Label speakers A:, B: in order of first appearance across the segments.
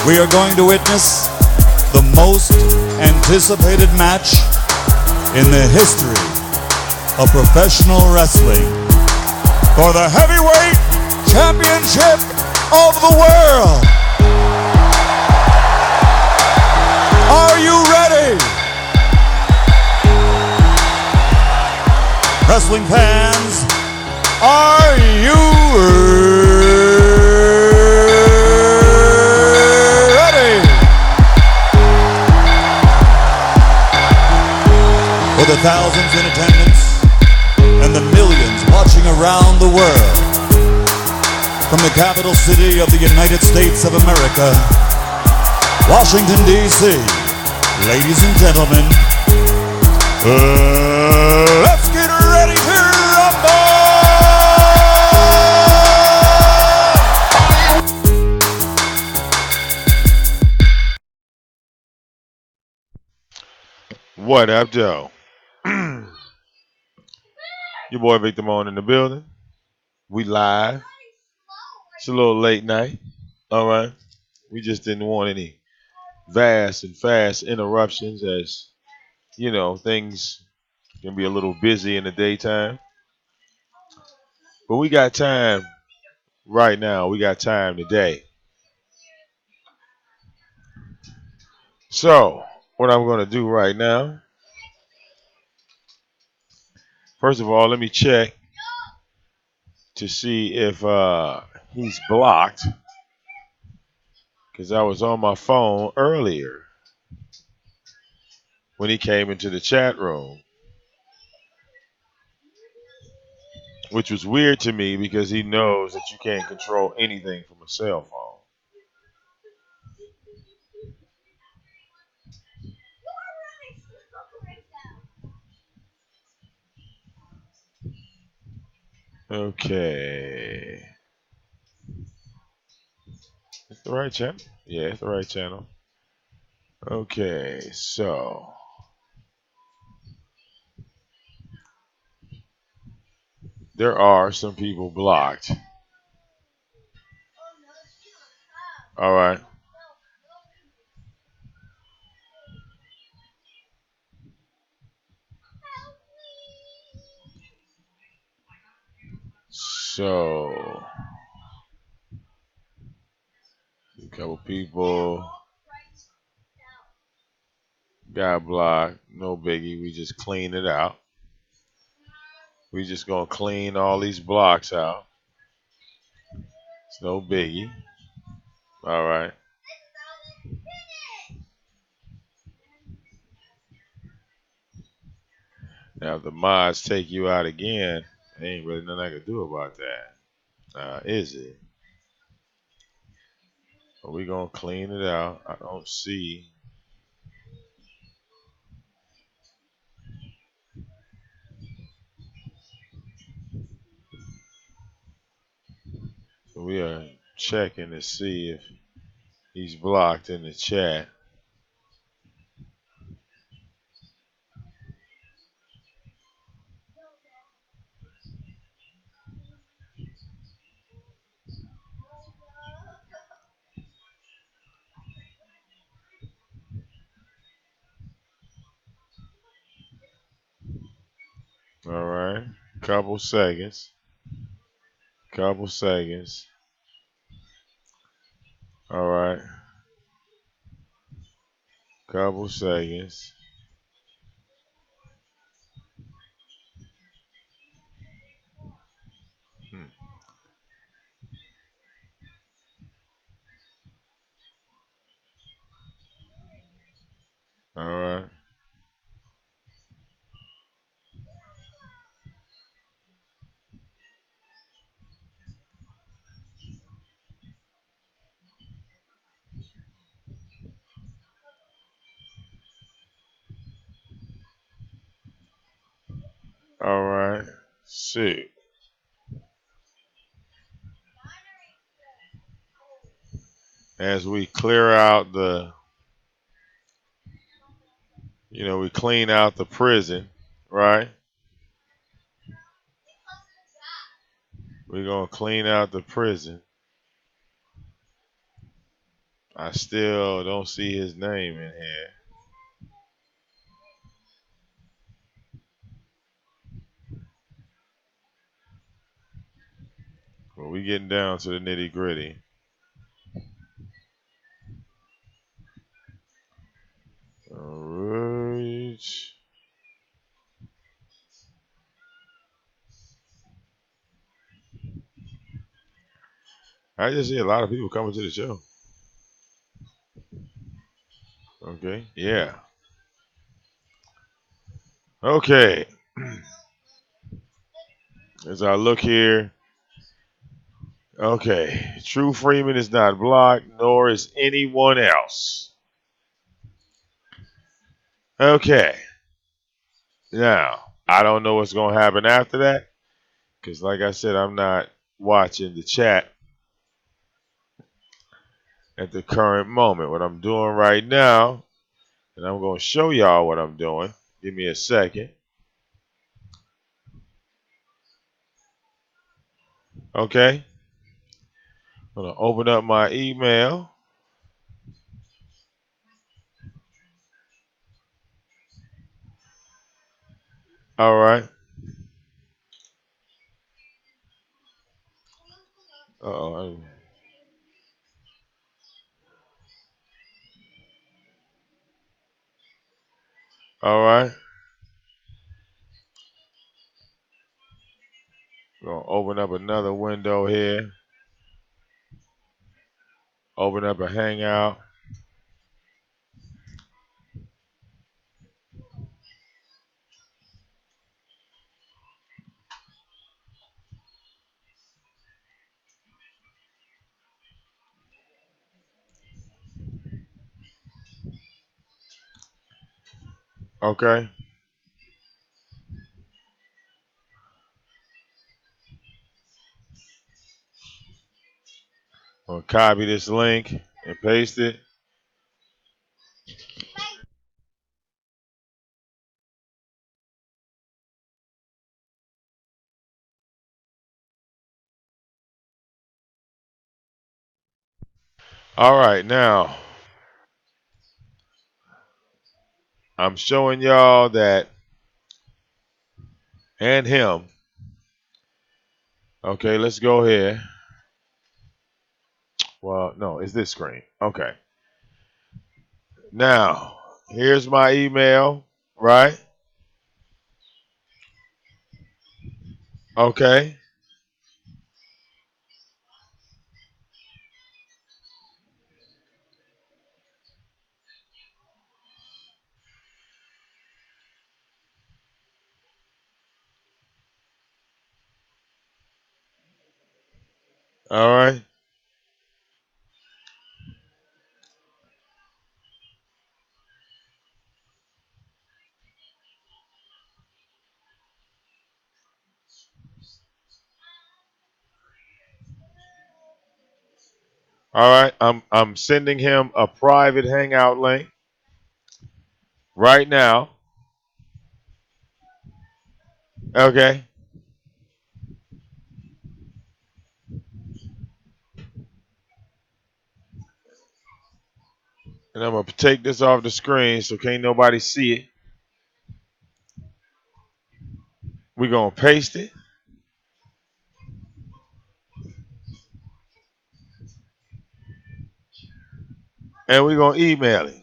A: We are going to witness the most anticipated match in the history of professional wrestling for the heavyweight championship of the world. Are you ready? Wrestling fans, are you ready? For the thousands in attendance and the millions watching around the world, from the capital city of the United States of America, Washington, D.C., ladies and gentlemen, let's get ready to rumble!
B: What up, Joe? Your boy VicDamoane in the building. We live. It's a little late night. All right. We just didn't want any vast and fast interruptions, as you know, things can be a little busy in the daytime. But we got time right now. We got time today. So, what I'm going to do right now, first of all, let me check to see if he's blocked, because I was on my phone earlier when he came into the chat room, which was weird to me because he knows that you can't control anything from a cell phone. Okay. It's the right channel? Yeah, it's the right channel. Okay, so there are some people blocked. All right. So a couple people got blocked. No biggie. We just clean it out. We just gonna clean all these blocks out. It's no biggie. All right. Now if the mods take you out again, there ain't really nothing I can do about that. Is it? But we gonna clean it out. I don't see. So we are checking to see if he's blocked in the chat. All right. Couple seconds. Couple seconds. All right. Couple seconds. All right. All right. See. As we clear out the, we clean out the prison, right? We're going to clean out the prison. I still don't see his name in here. But we getting down to the nitty gritty. All right. I just see a lot of people coming to the show. Okay. Yeah. Okay. As I look here. Okay. True Freeman is not blocked, nor is anyone else. Okay. Now, I don't know what's going to happen after that. Because, like I said, I'm not watching the chat at the current moment. What I'm doing right now, and I'm going to show y'all what I'm doing. Give me a second. Okay. I'm going to open up my email. All right. Uh-oh. All right. Going to open up another window here. Open up a Hangout. Okay. I'm going to copy this link and paste it. All right. Now, I'm showing y'all that and him. Okay, let's go here. Well, no, it's this screen. Okay. Now, here's my email, right? Okay. All right. All right. I'm sending him a private hangout link right now. Okay. And I'm gonna take this off the screen so can't nobody see it. We're gonna paste it. And we're gonna email it.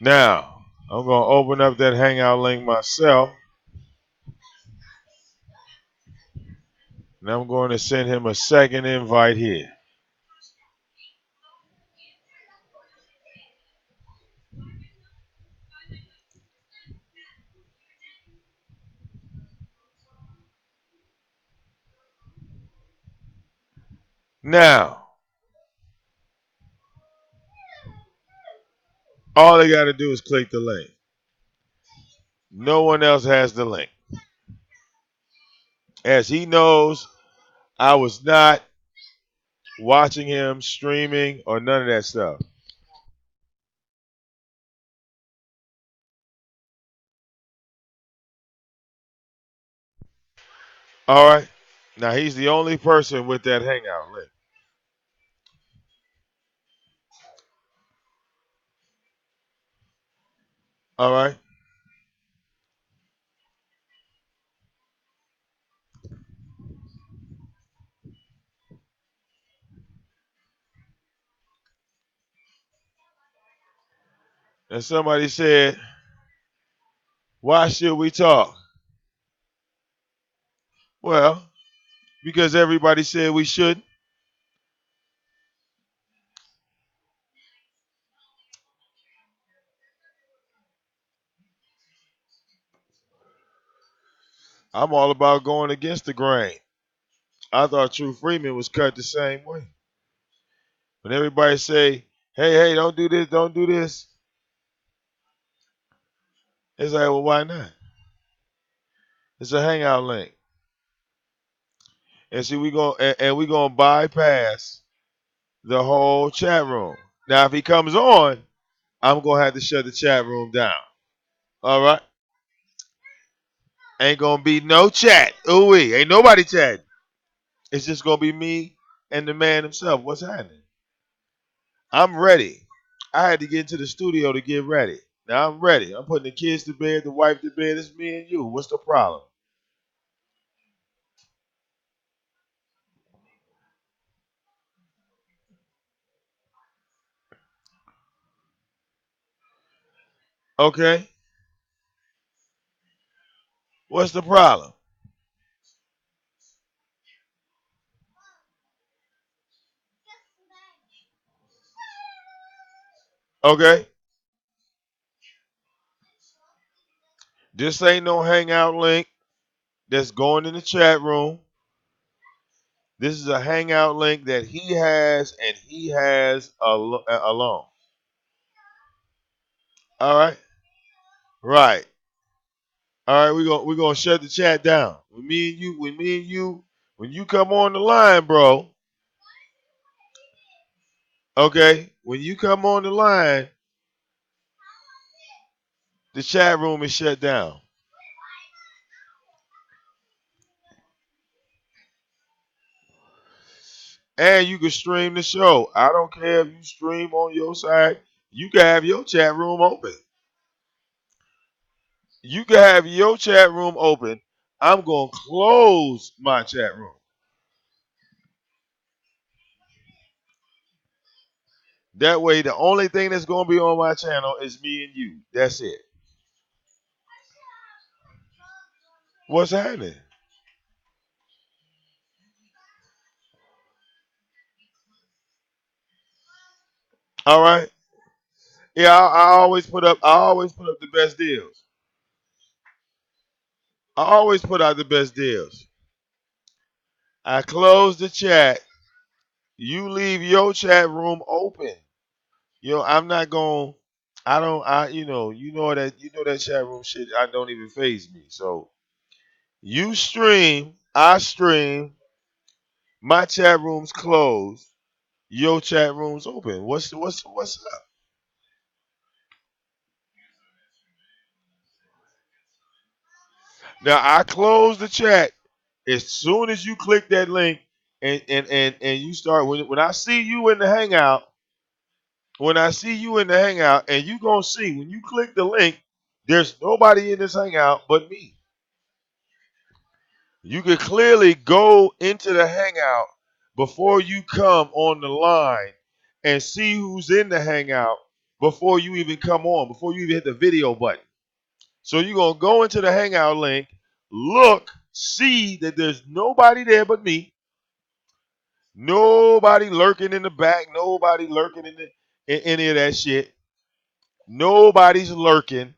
B: Now, I'm gonna open up that hangout link myself. And I'm going to send him a second invite here. Now, all they got to do is click the link. No one else has the link. As he knows, I was not watching him streaming or none of that stuff. All right. Now he's the only person with that hangout link. All right. And somebody said, why should we talk? Well, because everybody said we shouldn't. I'm all about going against the grain. I thought True Freeman was cut the same way. When everybody say, hey, don't do this, don't do this, it's like, well, why not? It's a hangout link. And see, we gonna bypass the whole chat room. Now, if he comes on, I'm gonna have to shut the chat room down. All right, ain't gonna be no chat. Ooh, ain't nobody chatting. It's just gonna be me and the man himself. What's happening? I'm ready. I had to get into the studio to get ready. Now I'm ready. I'm putting the kids to bed, the wife to bed. It's me and you. What's the problem? Okay. What's the problem? Okay. This ain't no hangout link that's going in the chat room. This is a hangout link that he has and he has alone. All right. Right. All right. We're gonna shut the chat down. When you come on the line, bro. Okay. When you come on the line, the chat room is shut down. And you can stream the show. I don't care if you stream on your side. You can have your chat room open. You can have your chat room open. I'm going to close my chat room. That way, the only thing that's going to be on my channel is me and you. That's it. What's happening? All right. Yeah, I always put up the best deals. I always put out the best deals. I close the chat. You leave your chat room open. I'm not going. I don't. You know that chat room shit. I don't even phase me. So you stream. I stream. My chat room's closed. Your chat room's open. What's up? Now I close the chat as soon as you click that link and you start when I see you in the hangout. When I see you in the hangout, and you gonna see when you click the link, there's nobody in this hangout but me. You can clearly go into the hangout before you come on the line and see who's in the hangout before you even come on, before you even hit the video button. So you're going to go into the hangout link, look, see that there's nobody there but me, nobody lurking in the back, nobody lurking in any of that shit. Nobody's lurking.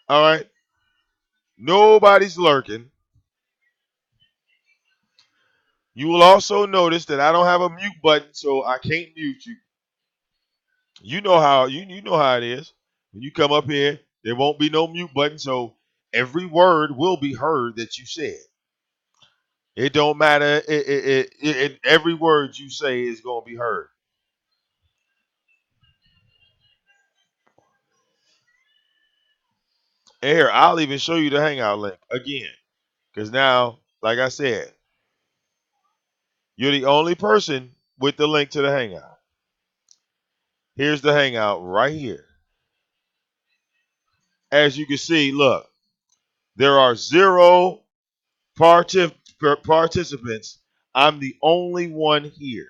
B: All right? Nobody's lurking. You will also notice that I don't have a mute button, so I can't mute you. You know how it is. When you come up here, there won't be no mute button, so every word will be heard that you said. It don't matter. Every word you say is gonna be heard. And here, I'll even show you the Hangout link again. Because now, like I said, you're the only person with the link to the Hangout. Here's the Hangout right here. As you can see, look, there are 0 participants. I'm the only one here.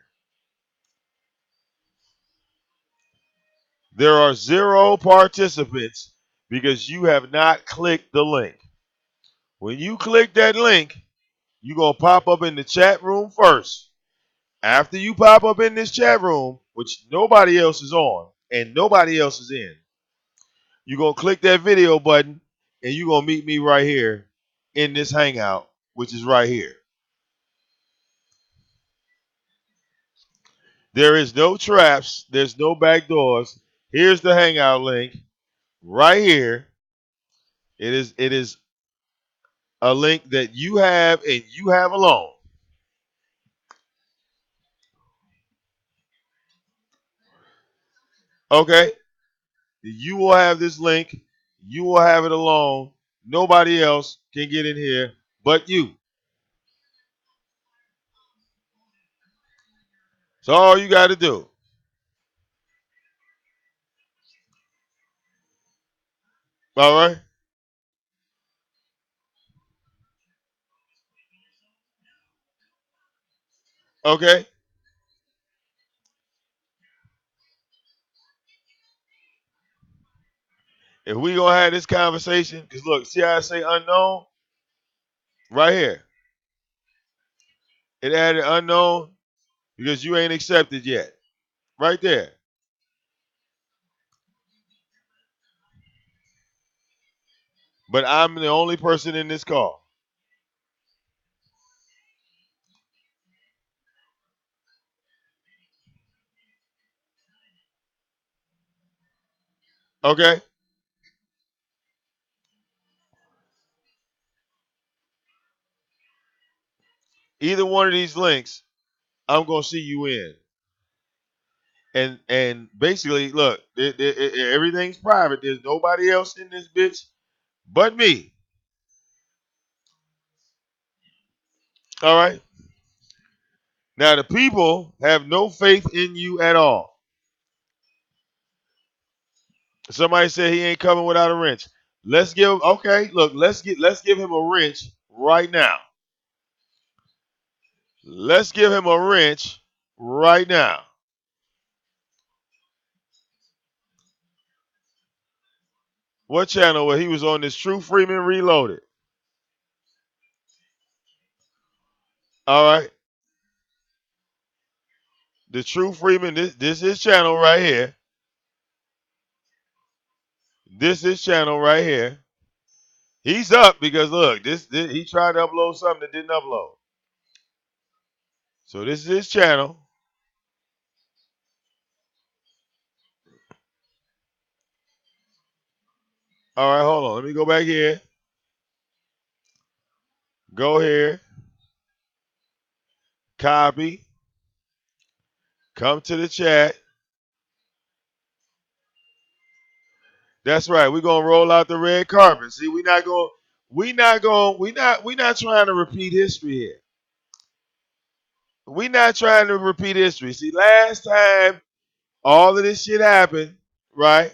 B: There are 0 participants because you have not clicked the link. When you click that link, you're going to pop up in the chat room first. After you pop up in this chat room, which nobody else is on and nobody else is in, you're going to click that video button and you're going to meet me right here in this Hangout, which is right here. There is no traps. There's no back doors. Here's the Hangout link right here. It is a link that you have and you have alone. Okay? You will have this link. You will have it alone. Nobody else can get in here but you. So all you got to do. All right? Okay? If we going to have this conversation, because look, see how I say unknown? Right here. It added unknown because you ain't accepted yet. Right there. But I'm the only person in this call. Okay? Either one of these links, I'm going to see you in. And basically, look, everything's private. There's nobody else in this bitch but me. All right? Now, the people have no faith in you at all. Somebody said he ain't coming without a wrench. Let's give okay, look, let's give him a wrench right now. Let's give him a wrench right now. What channel where he was on this True Freeman Reloaded? All right. The True Freeman, this is channel right here. This is channel right here. He's up because look, this he tried to upload something that didn't upload. So this is his channel. All right, hold on. Let me go back here. Go here. Copy. Come to the chat. That's right. We're gonna roll out the red carpet. See, we not trying to repeat history here. We not trying to repeat history. See, last time all of this shit happened, right?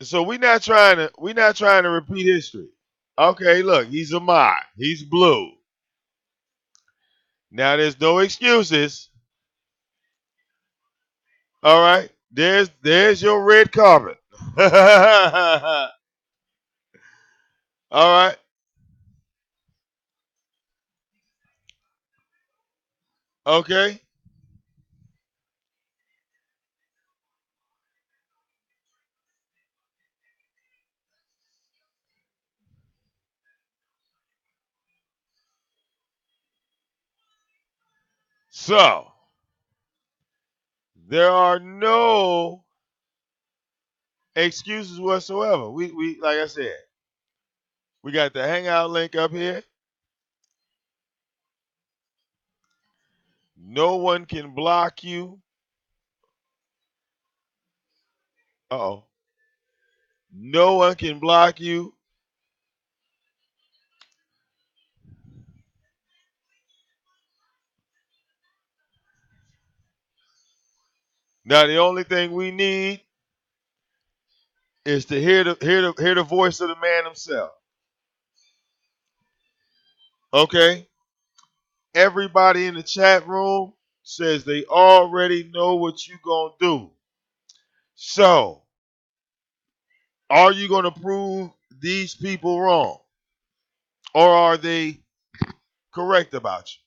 B: So we not trying to repeat history. Okay, look, he's a mod. He's blue. Now there's no excuses. All right. There's your red carpet. All right. Okay. So there are no excuses whatsoever. We like I said, we got the hangout link up here. No one can block you. Uh-oh. No one can block you. Now the only thing we need is to hear the voice of the man himself. Okay? Everybody in the chat room says they already know what you gonna do. So, are you gonna prove these people wrong? Or are they correct about you?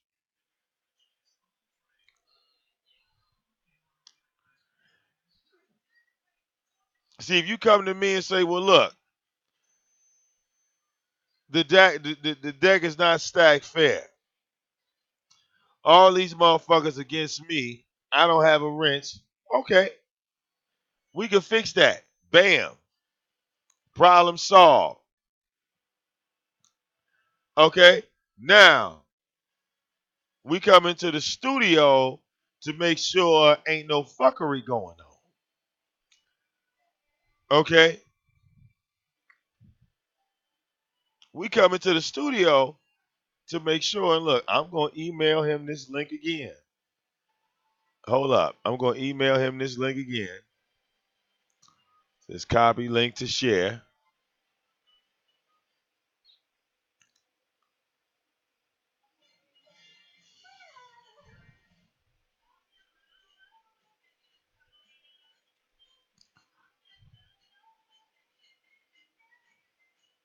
B: See, if you come to me and say, well, look, the deck is not stacked fair. All these motherfuckers against me. I don't have a wrench. Okay, we can fix that. Bam. Problem solved. Okay. Now we come into the studio to make sure ain't no fuckery going on. Okay. We come into the studio to make sure. And look, I'm gonna email him this link again. Hold up. I'm gonna email him this link again. Says copy link to share.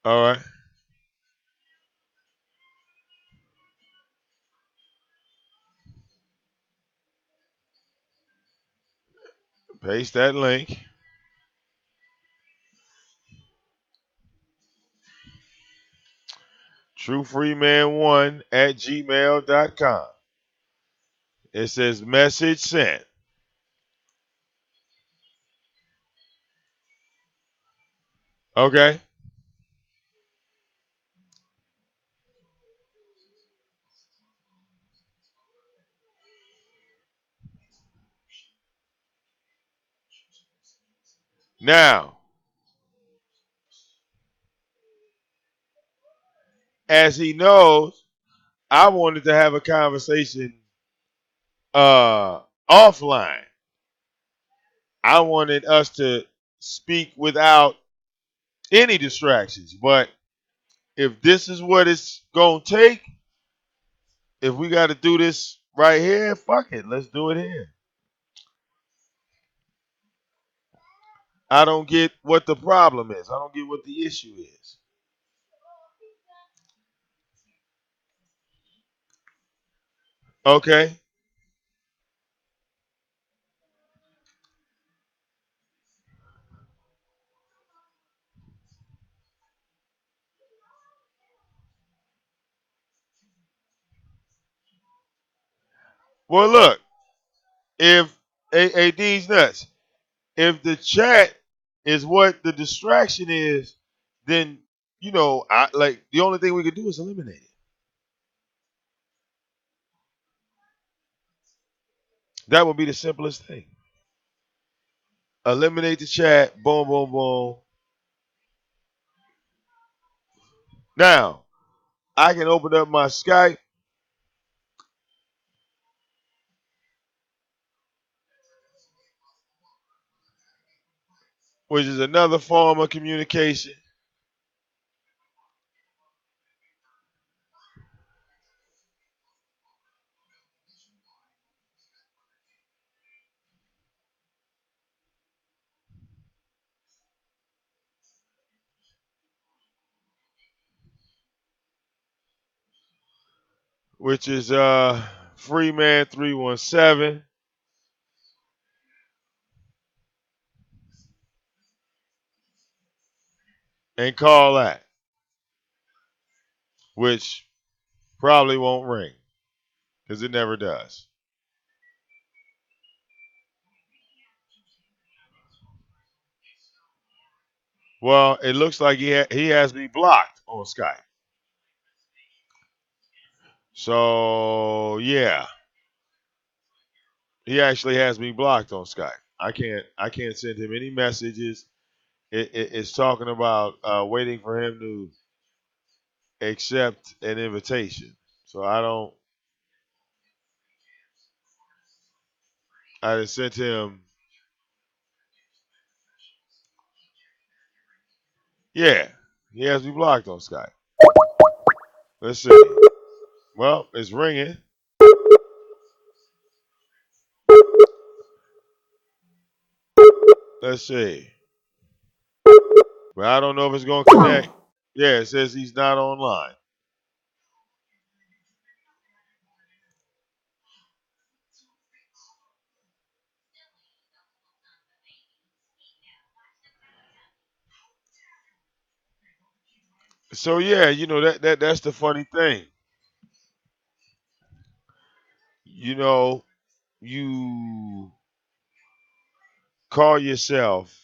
B: All right. Paste that link. TrueFreeman1 at gmail.com. It says message sent. Okay. Now, as he knows, I wanted to have a conversation offline. I wanted us to speak without any distractions. But if this is what it's gonna take, if we got to do this right here, fuck it, let's do it here. I don't get what the problem is. I don't get what the issue is. Okay. Well, look, if AD's nuts, if the chat is what the distraction is, then I like the only thing we could do is eliminate it. That would be the simplest thing. Eliminate the chat. Boom, boom, boom. Now I can open up my Skype, which is another form of communication. Which is Freeman 317, and call that, which probably won't ring because it never does. Well, it looks like he has me blocked on Skype. So yeah, he actually has me blocked on Skype. I can't send him any messages. It's talking about waiting for him to accept an invitation. So I just sent him. Yeah, he has me blocked on Skype. Let's see. Well, it's ringing. Let's see. But I don't know if it's going to connect. Yeah, it says he's not online. So yeah, that's the funny thing. You know, you call yourself.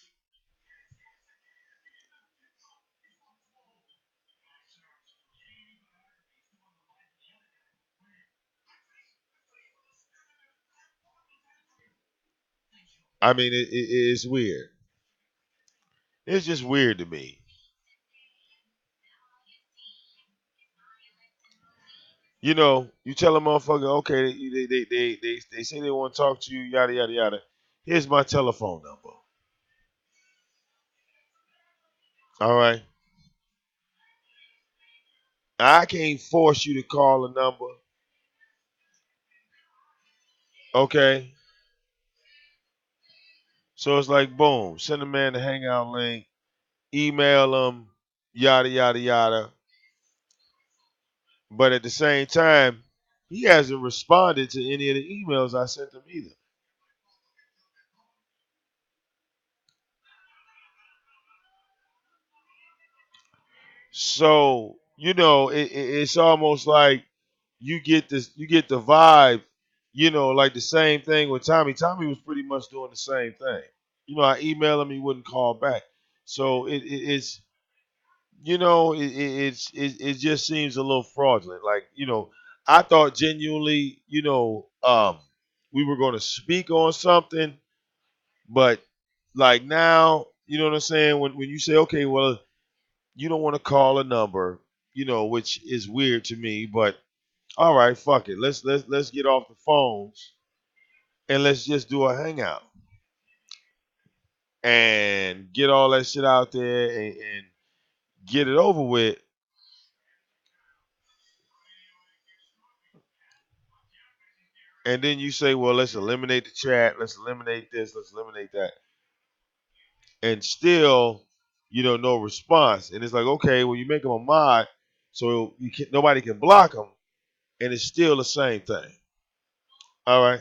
B: I mean, it's weird. It's just weird to me. You tell a motherfucker, okay, they say they want to talk to you, yada yada yada. Here's my telephone number. All right, I can't force you to call a number. Okay, so it's like boom, send a man the hangout link, email him, yada yada yada. But at the same time, he hasn't responded to any of the emails I sent him either. So it's almost like you get the vibe, like the same thing with Tommy. Tommy was pretty much doing the same thing. I emailed him, he wouldn't call back. So it's it just seems a little fraudulent. Like I thought genuinely, we were going to speak on something, but like now, you know what I'm saying? When you say, okay, well, you don't want to call a number, which is weird to me, but all right, fuck it. Let's get off the phones and let's just do a hangout and get all that shit out there and get it over with. And then you say, well, let's eliminate the chat, let's eliminate this, let's eliminate that. And still, no response. And it's like, okay, well, you make them a mod, so nobody can block them, and it's still the same thing. All right,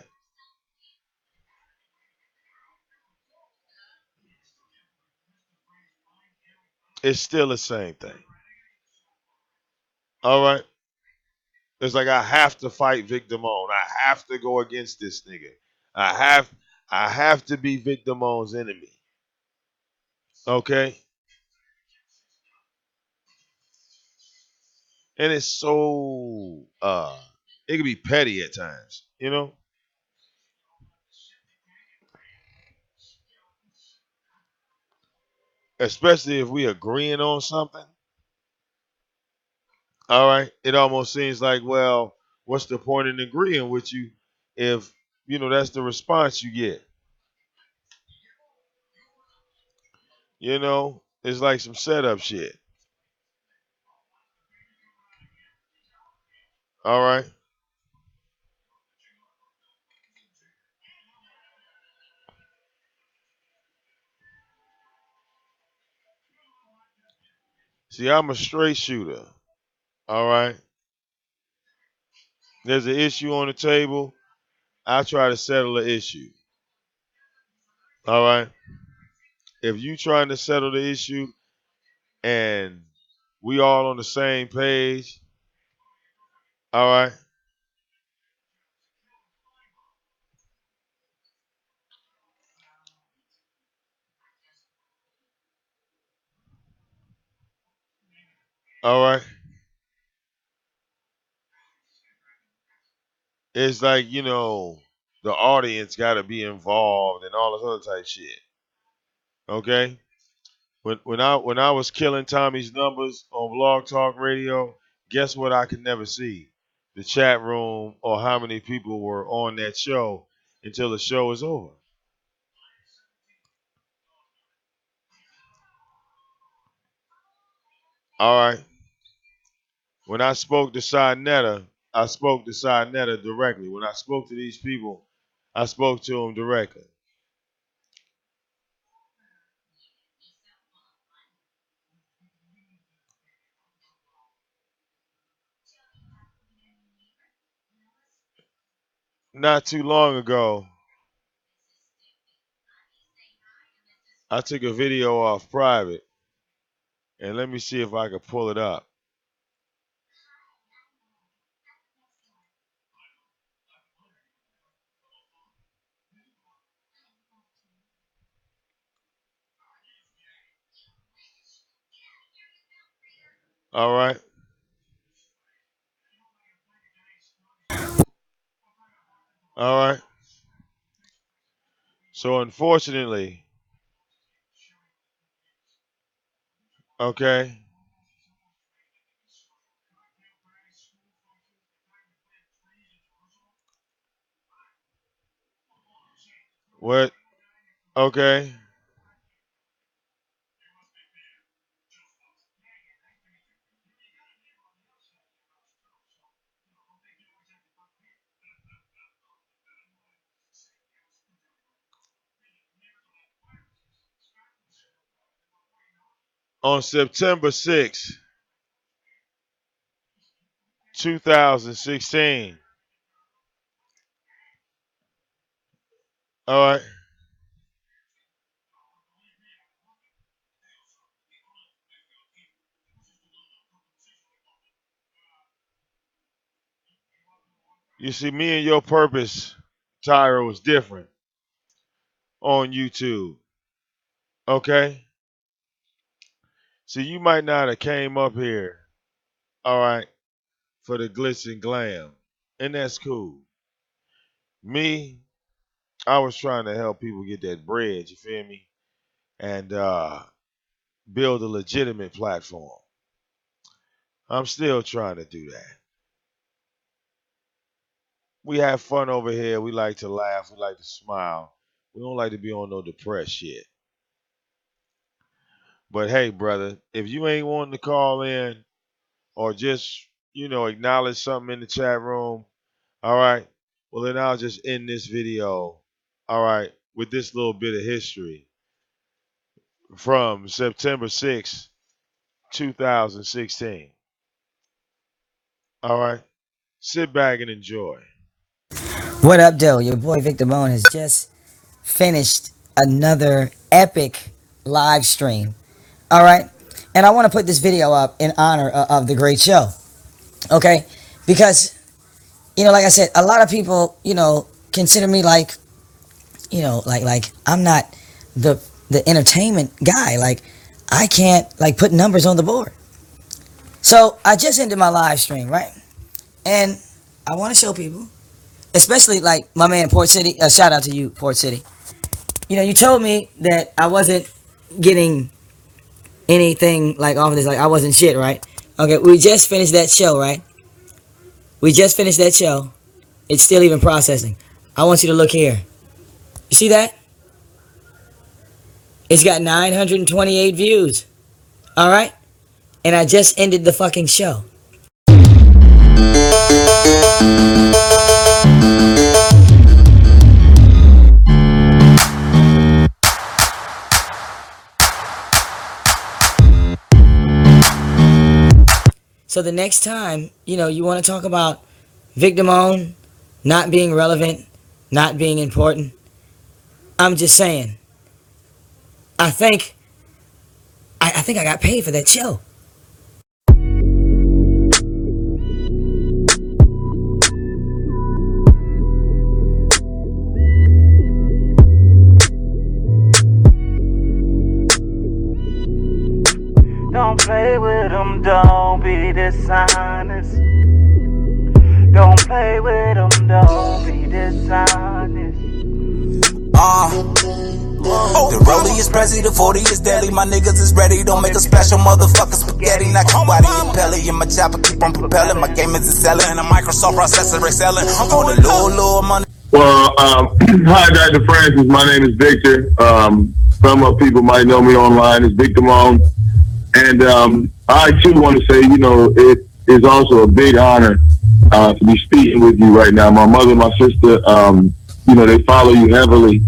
B: it's still the same thing. All right, it's like I have to fight VicDamoane. I have to go against this nigga. I have, I have to be VicDamone's enemy. Okay, and it's so it can be petty at times. Especially if we agreeing on something. All right. It almost seems like, well, what's the point in agreeing with you if that's the response you get? It's like some setup shit. All right. See, I'm a straight shooter. All right. There's an issue on the table. I try to settle the issue. All right. If you trying to settle the issue and we all on the same page, all right. All right. It's like, the audience got to be involved and all this other type shit. Okay. When I was killing Tommy's numbers on Blog Talk Radio, guess what I could never see? The chat room or how many people were on that show until the show was over. All right. When I spoke to Sinetta, I spoke to Sinetta directly. When I spoke to these people, I spoke to them directly. Not too long ago, I took a video off private, and let me see if I can pull it up. All right. All right. So unfortunately, okay. What? Okay. On September 6th, 2016. All right. You see, me and your purpose, Tyra, was different on YouTube. Okay? See, you might not have came up here, all right, for the glitz and glam. And that's cool. Me, I was trying to help people get that bread, you feel me? And build a legitimate platform. I'm still trying to do that. We have fun over here. We like to laugh. We like to smile. We don't like to be on no depressed shit. But hey, brother, if you ain't wanting to call in or just, acknowledge something in the chat room, all right, well, then I'll just end this video, all right, with this little bit of history from September 6th, 2016. All right, sit back and enjoy.
C: What up, though? Your boy VicDamoane has just finished another epic live stream. All right, and I want to put this video up in honor of the great show. Okay, because like I said, a lot of people, consider me like, like I'm not the entertainment guy. Like I can't like put numbers on the board. So I just ended my live stream, right? And I want to show people. Especially like my man Port City. Shout out to you, Port City. You told me that I wasn't getting anything like off of this. Like I wasn't shit, right? Okay, we just finished that show, right? We just finished that show. It's still even processing. I want you to look here. You see that? It's got 928 views. All right? And I just ended the fucking show. So the next time, you want to talk about VicDamoane not being relevant, not being important, I'm just saying, I think I got paid for that show.
D: Don't play with them, don't be dishonest. Don't play with them, don't be dishonest.
E: The rollie is prezi, the 40 is deadly. My niggas is ready, don't make a special motherfucker spaghetti. Knock you out of your belly, and my chopper keep on propelling. My game is selling, and a Microsoft processor excelling. I'm on the low money.
F: Well, hi, Dr. Francis. My name is Victor. Some people might know me online as VicDamoane. And I, too, want to say, you know, it is also a big honor to be speaking with you right now. My mother and my sister, you know, they follow you heavily.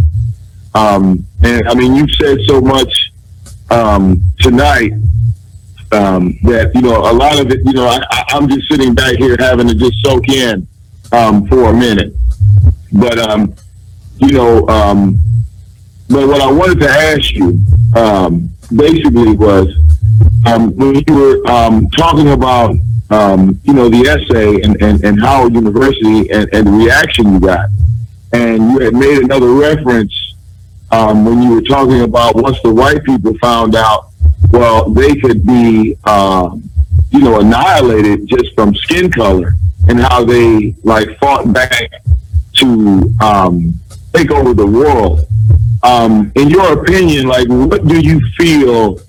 F: And, I mean, you've said so much tonight that, you know, a lot of it, you know, I'm just sitting back here having to just soak in for a minute. But, you know, but what I wanted to ask you basically was when you were talking about, you know, the essay and Howard University and the reaction you got. And you had made another reference when you were talking about once the white people found out, well, they could be, you know, annihilated just from skin color, and how they, like, fought back to take over the world. In your opinion, like, what do you feel,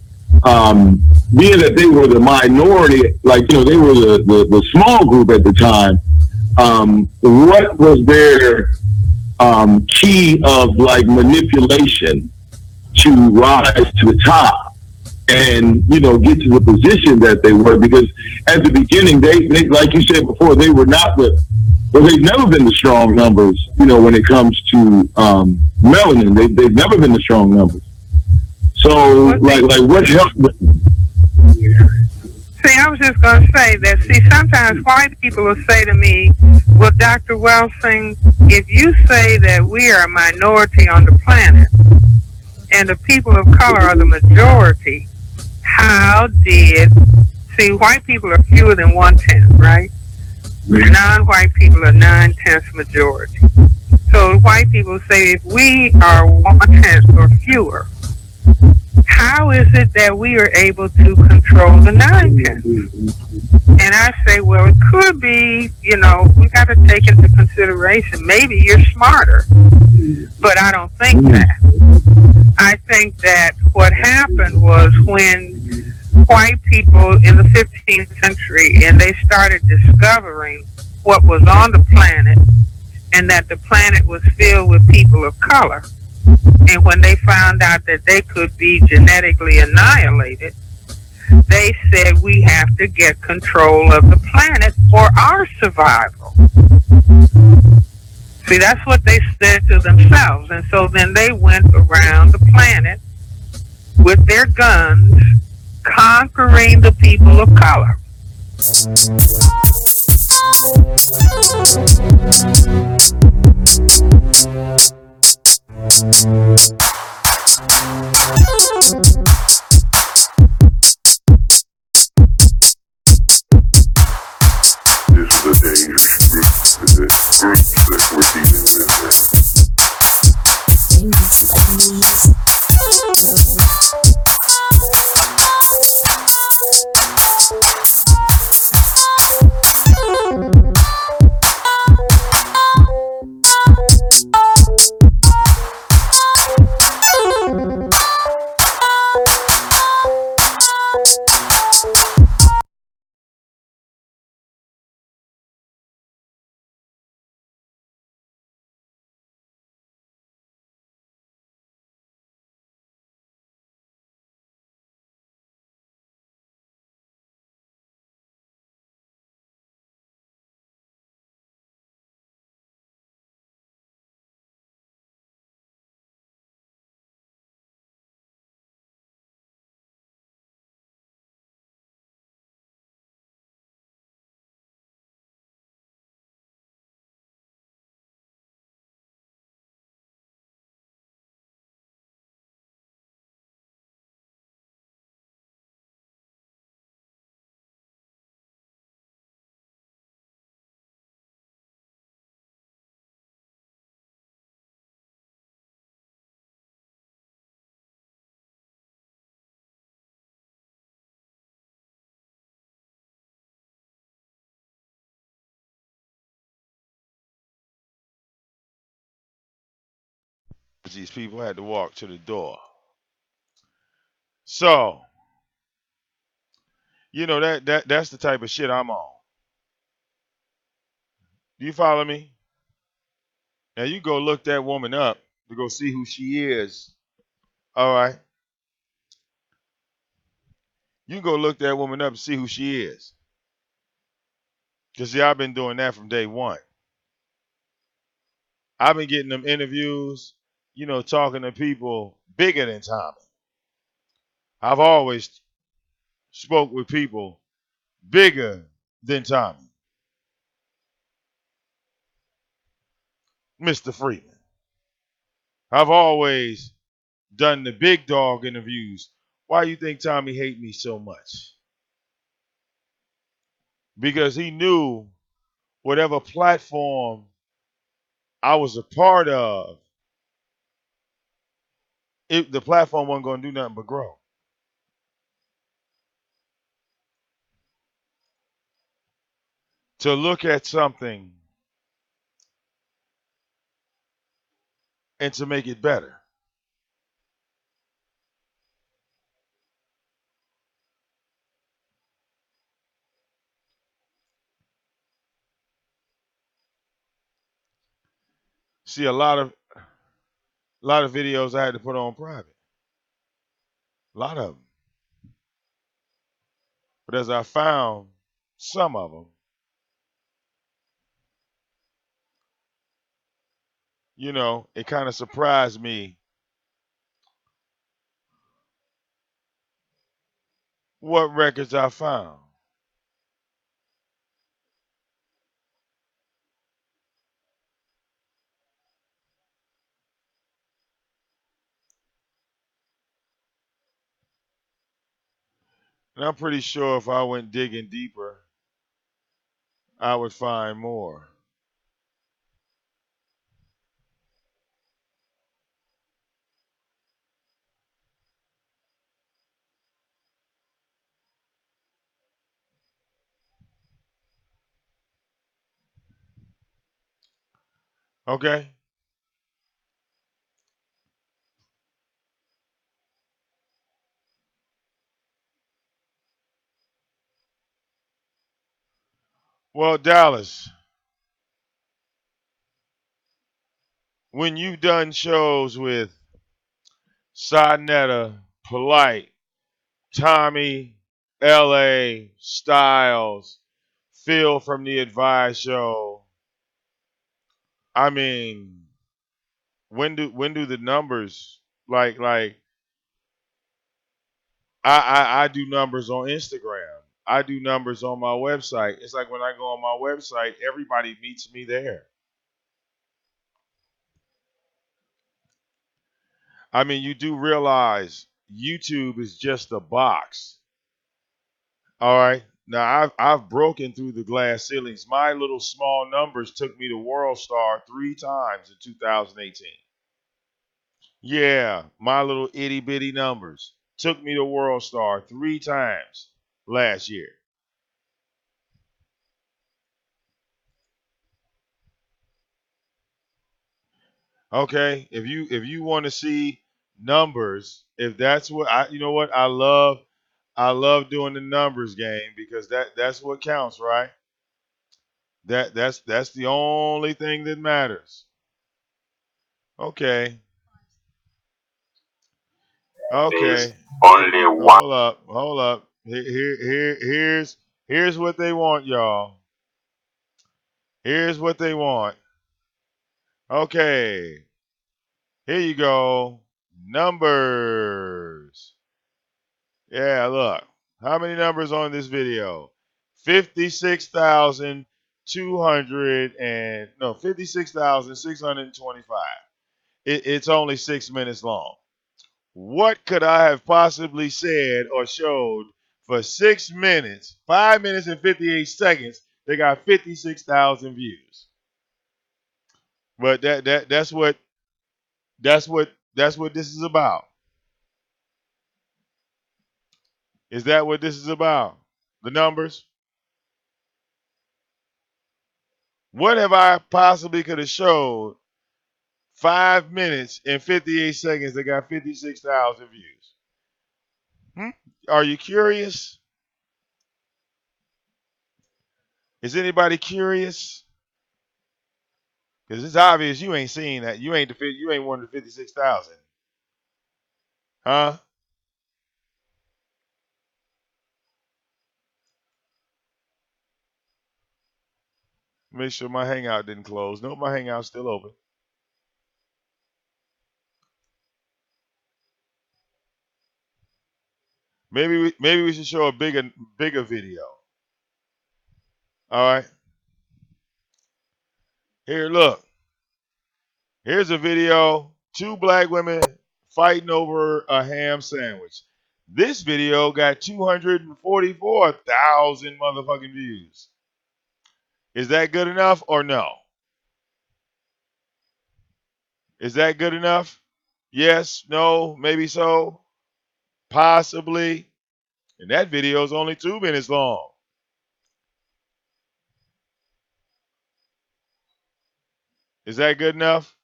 F: being that they were the minority, like, you know, they were the small group at the time, what was their key of, like, manipulation to rise to the top and, you know, get to the position that they were? Because at the beginning, they like you said before, they were not they've never been the strong numbers, you know, when it comes to melanin. They've never been the strong numbers. So, like what helped?
G: See, I was just going to say that, see, sometimes white people will say to me, well, Dr. Welsing, if you say that we are a minority on the planet and the people of color are the majority, see, white people are fewer than 1/10, right? Non-white people are 9/10 majority. So white people say if we are 1/10 or fewer, how is it that we are able to control the 9/10? And I say, well, it could be, you know, we got to take into consideration, maybe you're smarter, but I don't think that. I think that what happened was when white people in the 15th century and they started discovering what was on the planet and that the planet was filled with people of color. And when they found out that they could be genetically annihilated, they said we have to get control of the planet for our survival. See, that's what they said to themselves. And so then they went around the planet with their guns, conquering the people of color.
H: This is a dangerous group, the groups that we're dealing
B: These people had to walk to the door. So, that's the type of shit I'm on. Do you follow me? Now you go look that woman up to go see who she is. All right. You go look that woman up and see who she is. Because see, I've been doing that from day one. I've been getting them interviews, talking to people bigger than Tommy. I've always spoke with people bigger than Tommy. Mr. Freeman. I've always done the big dog interviews. Why you think Tommy hate me so much? Because he knew whatever platform I was a part of, the platform wasn't going to do nothing but grow. To look at something and to make it better. See, a lot of videos I had to put on private. A lot of them. But as I found some of them, it kind of surprised me what records I found. And I'm pretty sure if I went digging deeper, I would find more. Okay? Well, Dallas, when you've done shows with Sonetta, Polite, Tommy, LA, Styles, Phil from the Advice Show, I mean, when do the numbers like I do numbers on Instagram. I do numbers on my website. It's like when I go on my website, everybody meets me there. I mean, you do realize YouTube is just a box. All right. Now I've broken through the glass ceilings. My little small numbers took me to World Star 3 times in 2018. Yeah, my little itty bitty numbers took me to World Star 3 times last year. Okay, if you want to see numbers, if that's what I love doing the numbers game because that's what counts, right? That's the only thing that matters. Okay.
H: There's
B: Okay.
H: only one.
B: Hold up. Here's what they want, y'all. Here's what they want. Okay. Here you go. Numbers. Yeah, look. How many numbers on this video? 56,200 and no, 56,625. It's only 6 minutes long. What could I have possibly said or showed for 6 minutes, 5 minutes and 58 seconds? They got 56,000 views. But that's what this is about. Is that what this is about? The numbers? What have I possibly could have showed 5 minutes and 58 seconds. They got 56,000 views. Are you curious? Is anybody curious? Because it's obvious you ain't seen that. You ain't one of the 56,000. Huh? Make sure my hangout didn't close. Nope, my hangout's still open. Maybe we should show a bigger video. All right. Here, look. Here's a video. 2 black women fighting over a ham sandwich. This video got 244,000 motherfucking views. Is that good enough or no? Is that good enough? Yes, no, maybe so, possibly. And that video is only 2 minutes long. Is that good enough?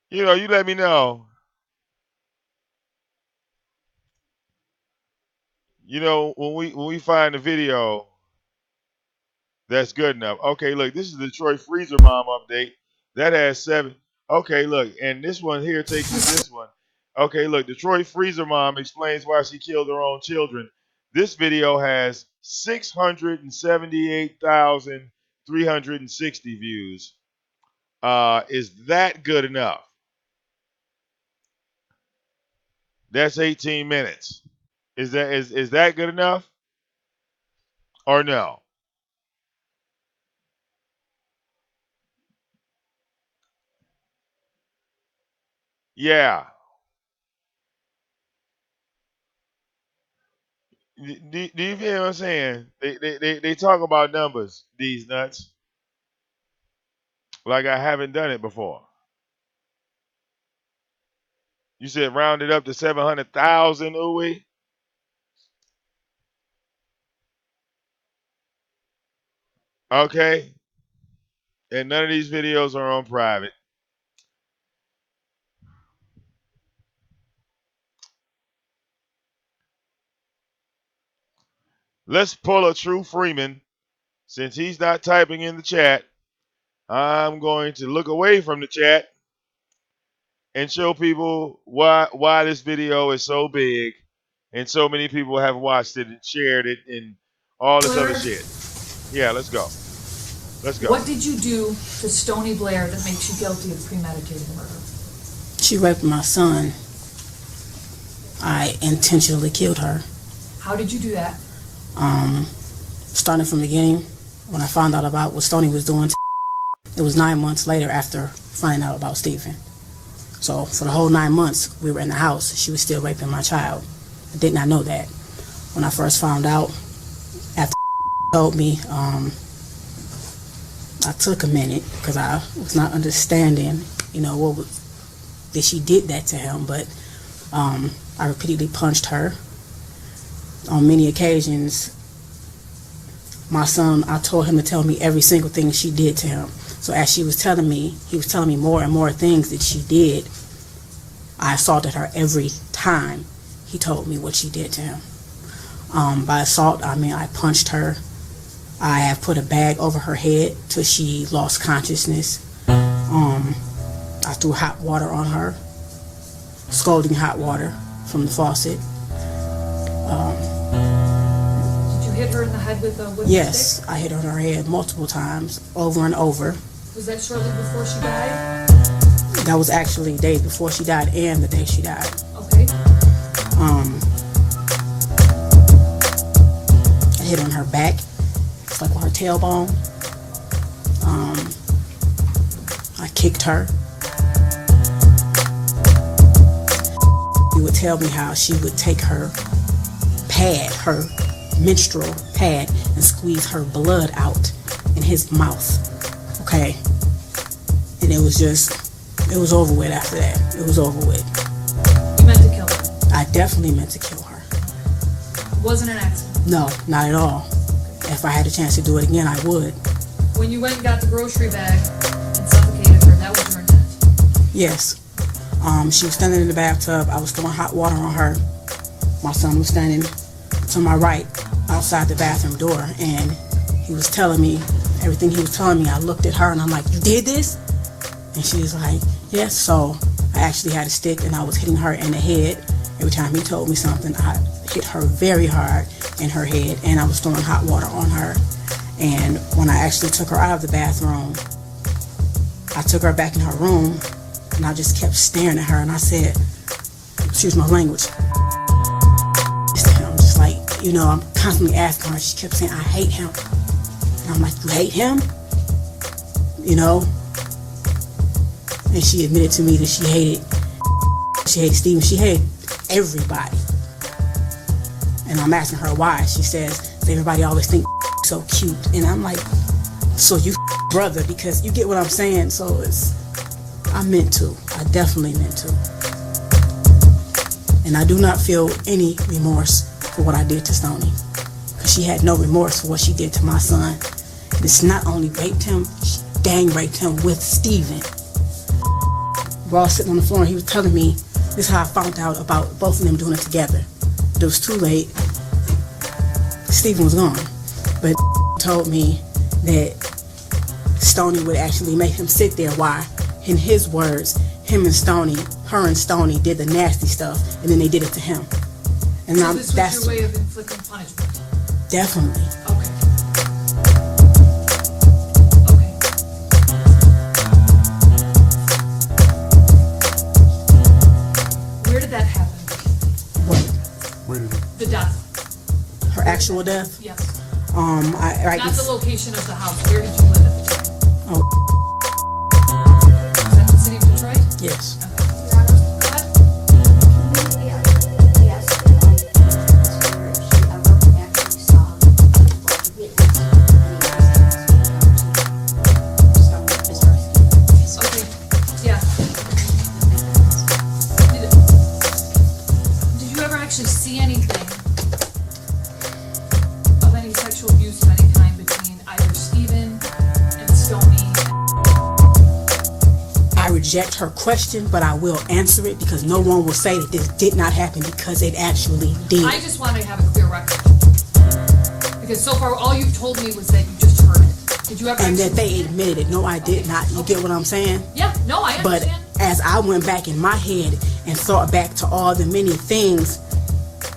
B: You let me know. When we find a video that's good enough. Okay, look, this is the Detroit Freezer Mom update. That has 7. Okay, look, and this one here takes you to this one. Okay, look, Detroit Freezer Mom explains why she killed her own children. This video has 678,360 views. Is that good enough? That's 18 minutes. Is that good enough? Or no? Yeah. Do you feel what I'm saying? They talk about numbers, these nuts. Like I haven't done it before. You said round it up to 700,000, ooey. Okay. And none of these videos are on private. Let's pull a true Freeman. Since he's not typing in the chat, I'm going to look away from the chat and show people why this video is so big and so many people have watched it and shared it and all this other shit. Yeah, let's go. Let's go.
I: What did you do to Stony Blair that makes you guilty of premeditated murder?
J: She raped my son. I intentionally killed her.
I: How did you do that?
J: Starting from the beginning, when I found out about what Stony was doing, it was 9 months later after finding out about Stephen. So for the whole 9 months we were in the house, she was still raping my child. I did not know that. When I first found out, after told me, I took a minute because I was not understanding, that she did that to him. But I repeatedly punched her. On many occasions, my son, I told him to tell me every single thing she did to him. So as he was telling me more and more things that she did. I assaulted her every time he told me what she did to him. By assault, I mean I punched her. I have put a bag over her head till she lost consciousness. I threw hot water on her, scalding hot water from the faucet.
I: Did you hit her in the head with a wooden
J: Yes,
I: stick?
J: I hit her in her head multiple times, over and over.
I: Was that shortly before she died?
J: That was actually days before she died and the day she died.
I: Okay.
J: I hit her on her back. It's like with her tailbone. I kicked her. He would tell me how she would take her pad, her menstrual pad, and squeeze her blood out in his mouth. Okay? And it was over with after that. It was over with.
I: You meant to kill her?
J: I definitely meant to kill her.
I: It wasn't an accident?
J: No, not at all. If I had a chance to do it again, I would.
I: When you went and got the grocery bag and suffocated her, that was your intent?
J: Yes. She was standing in the bathtub. I was throwing hot water on her. My son was standing to my right outside the bathroom door, and he was telling me everything he was telling me. I looked at her and I'm like, "You did this?" And she was like, "Yes." So I actually had a stick and I was hitting her in the head. Every time he told me something, I hit her very hard in her head, and I was throwing hot water on her. And when I actually took her out of the bathroom, I took her back in her room, and I just kept staring at her, and I said, excuse my language, I'm just like, I'm constantly asking her. She kept saying, "I hate him." And I'm like, "You hate him?" And she admitted to me that she hated Steven. She hated everybody. And I'm asking her why. She says, everybody always think so cute. And I'm like, so you brother, because you get what I'm saying. So I meant to. I definitely meant to. And I do not feel any remorse for what I did to Stoney. Because she had no remorse for what she did to my son. And it's not only raped him, she gang raped him with Steven. We're all sitting on the floor and he was telling me, this is how I found out about both of them doing it together. But it was too late. Steven was gone. But told me that Stoney would actually make him sit there while, in his words, her and Stoney did the nasty stuff, and then they did it to him. And
I: so this was your way of inflicting punishment?
J: Definitely.
I: Okay. Where did that happen?
J: What?
I: Where did the death?
J: Her actual death?
I: Yes.
J: Not
I: the location of the house. Where did you live at the time?
J: Oh.
I: Is that the city of Detroit?
J: Yes.
I: See anything of any sexual abuse of any kind between either Steven and Stoney?
J: I reject her question, but I will answer it because no one will say that this did not happen because it actually did.
I: I just want to have a clear record. Because so far all you've told me was that you just heard it. Did you ever
J: And that they admitted it. No, I did not. You get what I'm saying?
I: Yeah, no, I understand.
J: But as I went back in my head and thought back to all the many things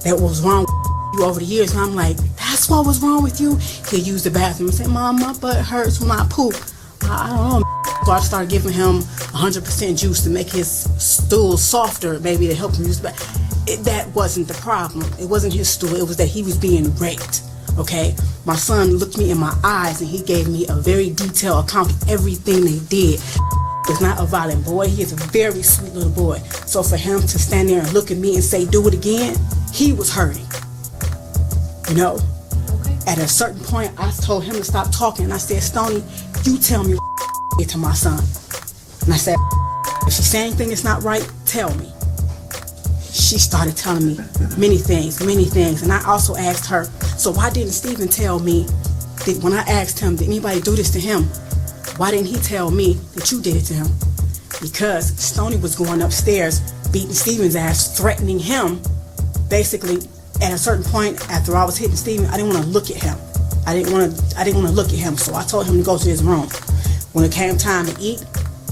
J: that was wrong with you over the years, and I'm like, that's what was wrong with you? He'd use the bathroom and say, "Mom, my butt hurts when I poop." I don't know. So I started giving him 100% juice to make his stool softer, maybe to help him use the bathroom. That wasn't the problem. It wasn't his stool. It was that he was being raped. Okay? My son looked me in my eyes and he gave me a very detailed account of everything they did. He's not a violent boy. He is a very sweet little boy. So for him to stand there and look at me and say, "Do it again," he was hurting. Okay. At a certain point, I told him to stop talking. And I said, "Stoney, you tell me what did to my son." And I said, "If she's saying anything that's not right, tell me." She started telling me many things. And I also asked her, "So why didn't Steven tell me that when I asked him, did anybody do this to him? Why didn't he tell me that you did it to him?" Because Stoney was going upstairs, beating Steven's ass, threatening him. Basically, at a certain point, after I was hitting Steven, I didn't want to look at him. I didn't want to look at him, so I told him to go to his room. When it came time to eat,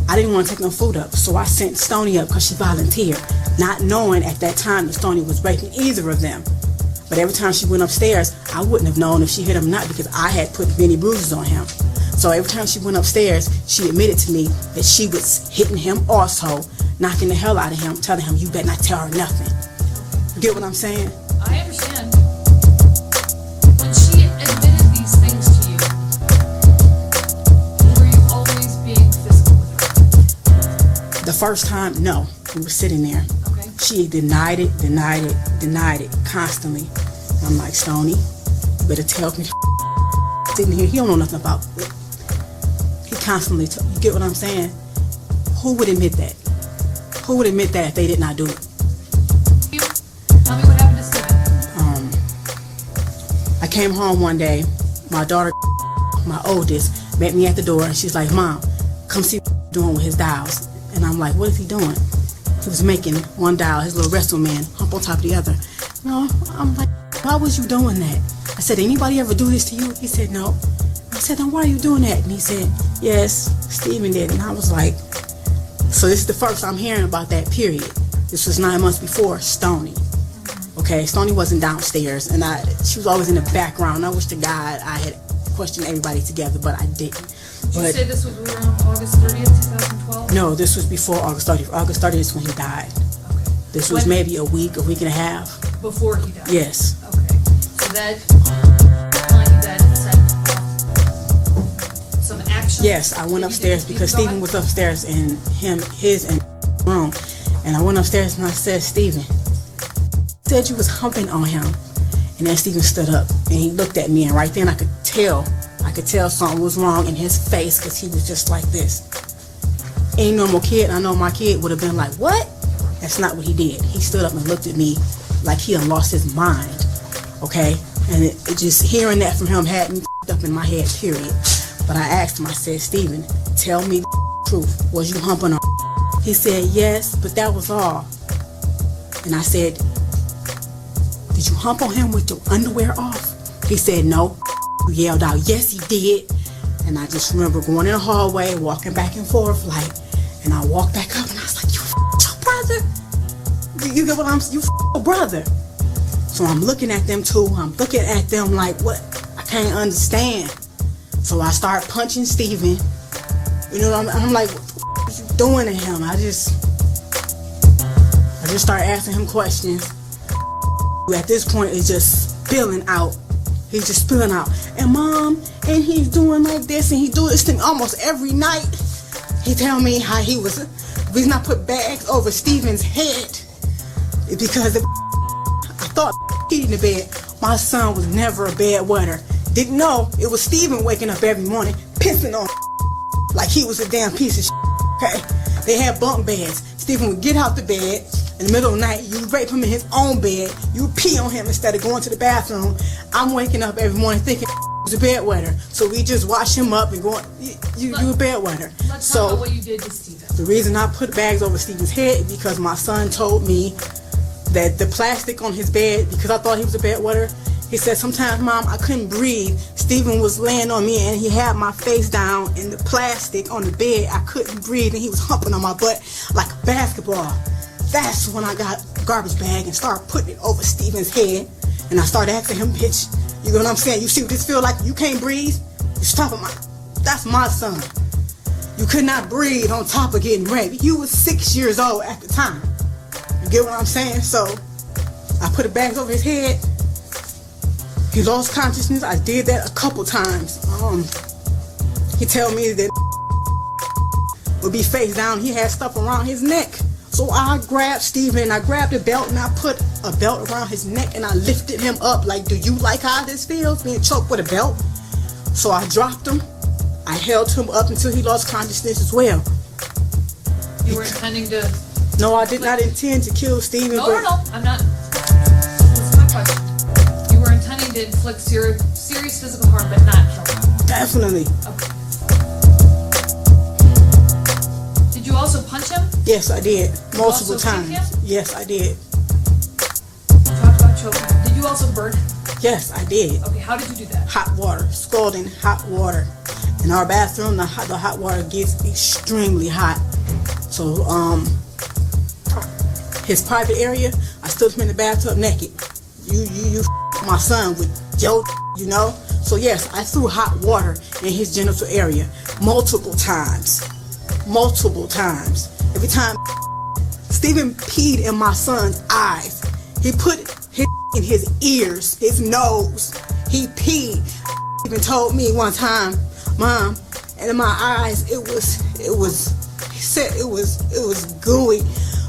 J: I didn't want to take no food up, so I sent Stoney up because she volunteered, not knowing at that time that Stoney was raping either of them. But every time she went upstairs, I wouldn't have known if she hit him or not because I had put many bruises on him. So every time she went upstairs, she admitted to me that she was hitting him also, knocking the hell out of him, telling him, "You better not tell her nothing." You get what I'm saying?
I: I understand. When she admitted these things to you, were you always being physical with her?
J: The first time, no. We were sitting there.
I: Okay.
J: She denied it constantly. I'm like, "Stoney, you better tell me." Sitting here, he don't know nothing about it. He constantly, you get what I'm saying? Who would admit that? Who would admit that if they did not do it?
I: Tell me what happened to Steven.
J: I came home one day, my daughter, my oldest, met me at the door, and she's like, Mom, come see what he's doing with his dials. And I'm like, what is he doing? He was making one dial, his little wrestle man, hump on top of the other. No, I'm like, why was you doing that? I said, anybody ever do this to you? He said, no. I said, then why are you doing that? And he said, yes, Steven did. And I was like, so this is the first I'm hearing about that, period. This was 9 months before Stoney. Okay, Stoney wasn't downstairs, and she was always in the background. I wish to God I had questioned everybody together, but I didn't.
I: Did you say this was around August 30th, 2012?
J: No, this was before August 30th. August 30th is when he died.
I: Okay.
J: This was maybe a week and a half.
I: Before he died?
J: Yes.
I: Okay. So that telling you that set off some action?
J: Yes, I went upstairs because Steven was upstairs in his room. And I went upstairs and I said, Steven, said you was humping on him. And then Steven stood up and he looked at me, and right then I could tell something was wrong in his face, because he was just like this. Any normal kid, I know my kid would have been like, what? That's not what he did. He stood up and looked at me like he had lost his mind. Okay? And it just hearing that from him had me up in my head, period. But I asked him, I said, Steven, tell me the truth. Was you humping on? He said, yes, but that was all. And I said, did you hump on him with your underwear off? He said, no. He yelled out, yes, he did. And I just remember going in the hallway, walking back and forth, like, and I walked back up and I was like, you your brother? You get what you your brother. So I'm looking at them too. I'm looking at them like, what? I can't understand. So I start punching Steven. You know, I'm like, what are you doing to him? I just start asking him questions. At this point, it's just spilling out. He's just spilling out. And Mom, and he's doing like this, and he do this thing almost every night. He tell me how he was, the reason I put bags over Steven's head is because I thought he in the bed. My son was never a bedwetter. Didn't know it was Steven waking up every morning pissing on like he was a damn piece of shit. Okay? They had bunk beds. Steven would get out the bed in the middle of the night. You rape him in his own bed. You pee on him instead of going to the bathroom. I'm waking up every morning thinking he's a bedwetter. So we just wash him up and go, you a bedwetter.
I: Let's talk about what you did to Steven.
J: The reason I put bags over Steven's head is because my son told me that the plastic on his bed, because I thought he was a bedwetter, he said, sometimes, Mom, I couldn't breathe. Steven was laying on me and he had my face down in the plastic on the bed. I couldn't breathe and he was humping on my butt like a basketball. That's when I got a garbage bag and started putting it over Steven's head. And I started asking him, bitch, you know what I'm saying? You see what this feel like? You can't breathe? You stop at that's my son. You could not breathe on top of getting raped. You was 6 years old at the time. You get what I'm saying? So I put the bags over his head. He lost consciousness. I did that a couple times. He tell me that would be face down. He had stuff around his neck. So I grabbed Steven, I grabbed a belt and I put a belt around his neck and I lifted him up like, do you like how this feels, being choked with a belt? So I dropped him. I held him up until he lost consciousness as well.
I: You were intending to...
J: No, I did not intend to kill Steven.
I: No, I'm not. That's my question. You were intending to inflict serious physical harm, but not kill him.
J: Definitely.
I: Okay. Did you also punch him?
J: Yes, I did. Multiple
I: also
J: times.
I: kick him?
J: Yes, I did.
I: You talked about choking. Did you also burn him?
J: Yes, I did.
I: Okay, how did you do that?
J: Hot water. Scalding hot water. In our bathroom, the hot water gets extremely hot. So, his private area, I stood him in the bathtub naked. You my son with your, you know? So yes, I threw hot water in his genital area multiple times. Every time Steven peed in my son's eyes. He put his in his ears, his nose. He peed. Even told me one time, Mom, and in my eyes he said it was gooey,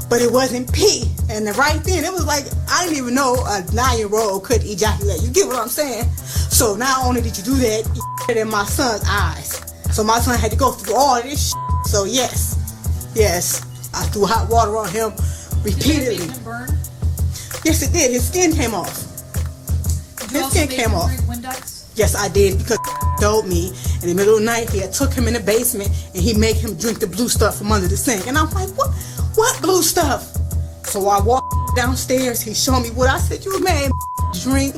J: but it wasn't pee. And right then it was like, I didn't even know a 9-year-old could ejaculate. You get what I'm saying? So not only did you do that, you did it in my son's eyes. So my son had to go through all of this shit. So yes, I threw hot water on him repeatedly.
I: Did it make him burn?
J: Yes, it did. His skin came off.
I: Did you also make him drink Windex?
J: Yes, I did, because told me in the middle of the night he had took him in the basement and he made him drink the blue stuff from under the sink. And I'm like, what blue stuff? So I walked downstairs, he showed me what I said, you made drink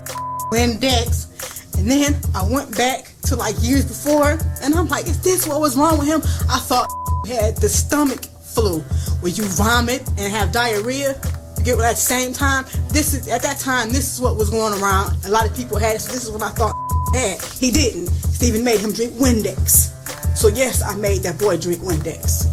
J: Windex. And then I went back to like years before and I'm like, is this what was wrong with him? I thought he had the stomach flu where you vomit and have diarrhea. You get what at the same time? At that time, this is what was going around. A lot of people had it, so this is what I thought had. He didn't. Steven made him drink Windex. So yes, I made that boy drink Windex.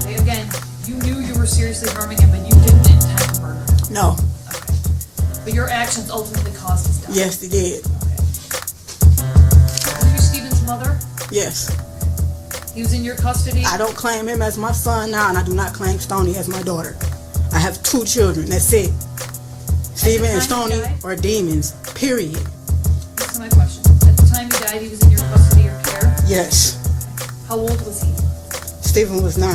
I: Okay, again, you knew you were seriously harming him, but you didn't intend to murder him.
J: No.
I: Okay. But your actions ultimately caused his death.
J: Yes, they did.
I: Okay. Were you Steven's mother?
J: Yes.
I: He was in your custody?
J: I don't claim him as my son now, and I do not claim Stoney as my daughter. I have 2 children, that's it. Steven and Stoney are demons, period.
I: This is my question. At the time he died, he was in your custody or care?
J: Yes.
I: How old was he?
J: Steven was 9.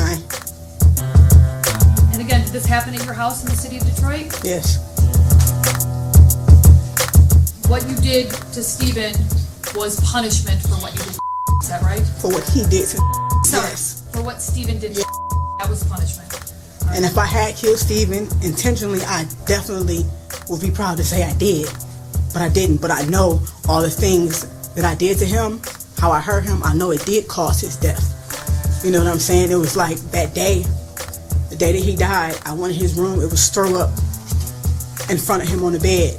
I: And again, did this happen at your house in the city of Detroit?
J: Yes.
I: What you did to Steven was punishment for what you did. Is that right?
J: For what he did to
I: Sorry,
J: yes.
I: for what Steven did to that was punishment. Right.
J: And if I had killed Steven intentionally, I definitely would be proud to say I did. But I didn't. But I know all the things that I did to him, how I hurt him, I know it did cause his death. You know what I'm saying? It was like that day, the day that he died, I went in his room, it was throw up in front of him on the bed.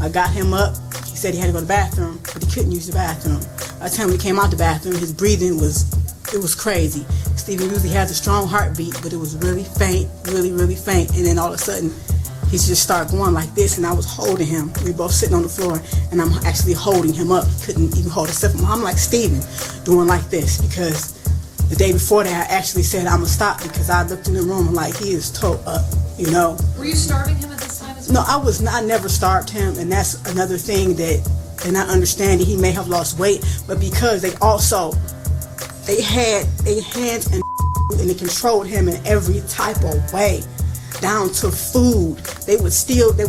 J: I got him up, he said he had to go to the bathroom, but he couldn't use the bathroom. By the time we came out the bathroom, his breathing was crazy. Steven usually has a strong heartbeat, but it was really faint, really faint. And then all of a sudden, he just started going like this, and I was holding him. We were both sitting on the floor, and I'm actually holding him up. He couldn't even hold himself. I'm like Steven, doing like this, because the day before that, I actually said I'm gonna stop, because I looked in the room and like, he is toe up, you know.
I: Were you starving him at this time as well?
J: No, I was not. I never starved him, and that's another thing that they're not understanding. He may have lost weight, but because they had their hands and they controlled him in every type of way, down to food. They would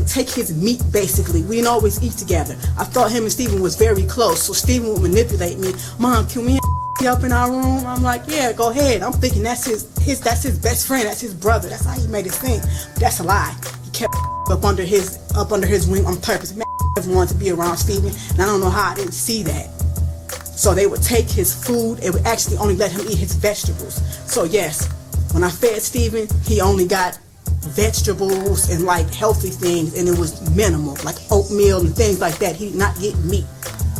J: take his meat basically. We didn't always eat together. I thought him and Steven was very close, so Steven would manipulate me. Mom, can we up in our room? I'm like, yeah, go ahead. I'm thinking that's his best friend, that's his brother. That's how he made it think. But that's a lie. He kept up under his wing on purpose. Man, never wanted to be around Steven, and I don't know how I didn't see that. So they would take his food and would actually only let him eat his vegetables. So yes, when I fed Steven, he only got vegetables and like healthy things, and it was minimal, like oatmeal and things like that. He did not get meat.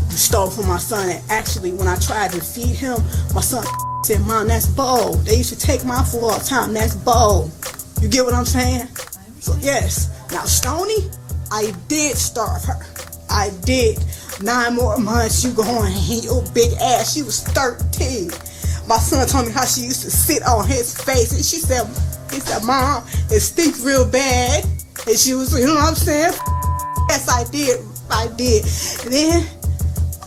J: He stole from my son, and actually when I tried to feed him, my son said, Mom, that's bold. They used to take my food all the time. That's bold. You get what I'm saying? So yes. Now Stoney, I did starve her. I did. 9 more months, you going in your big ass. She was 13. My son told me how she used to sit on his face, and he said, Mom, it stinks real bad. And she was, you know what I'm saying? Yes, I did. And then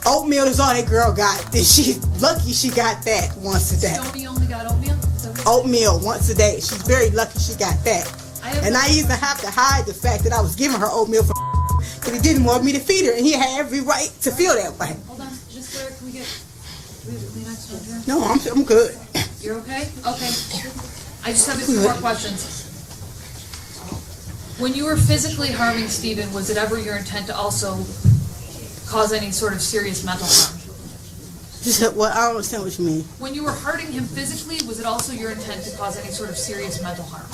J: oatmeal is all that girl got. Then she's lucky she got that once a day.
I: Stoney only got oatmeal?
J: Oatmeal once a day. She's very lucky she got that. And I used to have to hide the fact that I was giving her oatmeal for because he didn't want me to feed her, and he had every right to feel that way.
I: Hold on, just where can we get Kleenex over here?
J: No, I'm good.
I: You're okay? Okay. I just have a few more questions. When you were physically harming Steven, was it ever your intent to also cause any sort of serious mental harm?
J: Well, I don't understand what you mean.
I: When you were hurting him physically, was it also your intent to cause any sort of serious mental harm?